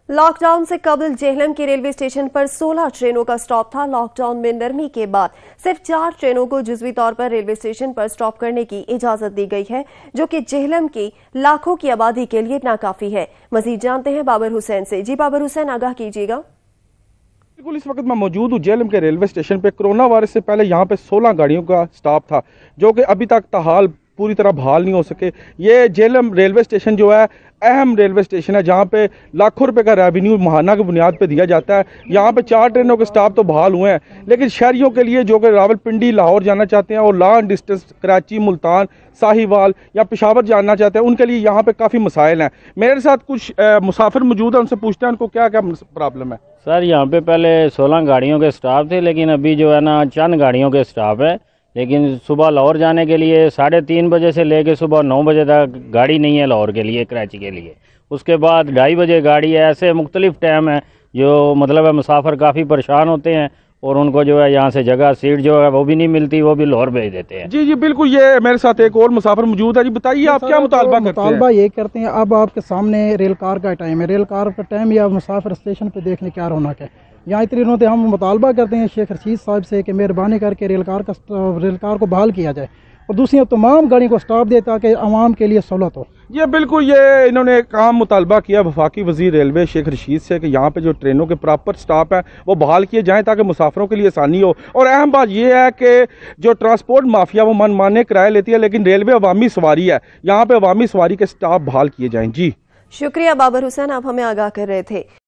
Lock down से कबल जेहलम के रेलवे स्टेशन पर 16 ट्रेनों का स्टॉप था। लॉकडाउन में नरमी के बाद सिर्फ 4 ट्रेनों को जुज़वी तौर पर रेलवे स्टेशन पर स्टॉप करने की इजाजत दी गई है, जो कि जेहलम की लाखों की आबादी के लिए नाकाफी है। मजीद जानते हैं बाबर हुसैन से। जी बाबर हुसैन, आगाह कीजिएगा। बिल्कुल, इस वक्त मैं मौजूद हूँ जेहलम के रेलवे स्टेशन पे। कोरोना वायरस से पहले यहाँ पे 16 गाड़ियों का स्टॉप था, जो कि अभी तक ताहाल पूरी तरह बहाल नहीं हो सके। ये जेहलम रेलवे स्टेशन जो है अहम रेलवे स्टेशन है, जहाँ पे लाखों रुपए का रेवेन्यू माहाना की बुनियाद पे दिया जाता है। यहाँ पे 4 ट्रेनों के स्टॉप तो बहाल हुए हैं, लेकिन शहरियों के लिए जो कि रावलपिंडी लाहौर जाना चाहते हैं और लॉन्ग डिस्टेंस कराची, मुल्तान, साहिवाल या पेशावर जाना चाहते हैं, उनके लिए यहाँ पे काफ़ी मसाइल हैं। मेरे साथ कुछ मुसाफिर मौजूद हैं, उनसे पूछते हैं उनको क्या क्या प्रॉब्लम है। सर, यहाँ पे पहले 16 गाड़ियों के स्टाफ थे, लेकिन अभी जो है ना चंद गाड़ियों के स्टाफ है। लेकिन सुबह लाहौर जाने के लिए 3:30 बजे से लेके सुबह 9 बजे तक गाड़ी नहीं है लाहौर के लिए, कराची के लिए। उसके बाद 2:30 बजे गाड़ी है। ऐसे मुख्तलिफ टाइम है, जो मतलब है मुसाफिर काफ़ी परेशान होते हैं और उनको जो है यहाँ से जगह सीट जो है वो भी नहीं मिलती, वो भी लाहौर भेज देते हैं। जी जी बिल्कुल, ये मेरे साथ एक और मुसाफिर मौजूद है। जी बताइए, आप क्या मुतालबा करते हैं? मुतालबा ये करते हैं, अब आपके सामने रेल कार का टाइम है। रेल कार का टाइम या मुसाफिर स्टेशन पे देखने क्या रौनक है। यहाँ इतनी रौनक हम मुतालबा करते हैं शेख रशीद साहब से कि मेहरबानी करके रेल कार को बहाल किया जाए और दूसरी तमाम गाड़ियों को स्टॉप दे ताकि आवाम के लिए सहूलत हो। ये बिल्कुल, ये इन्होंने काम मुतालबा किया वफाकी वज़ीर रेलवे शेख रशीद से कि यहाँ पे जो ट्रेनों के प्रॉपर स्टॉप हैं वो बहाल किए जाएं ताकि मुसाफिरों के लिए आसानी हो। और अहम बात ये है कि जो ट्रांसपोर्ट माफिया वो मनमाने किराए लेती है, लेकिन रेलवे अवामी सवारी है, यहाँ पे अवामी सवारी के स्टॉप बहाल किए जाएं। जी शुक्रिया बाबर हुसैन, आप हमें आगाह कर रहे थे।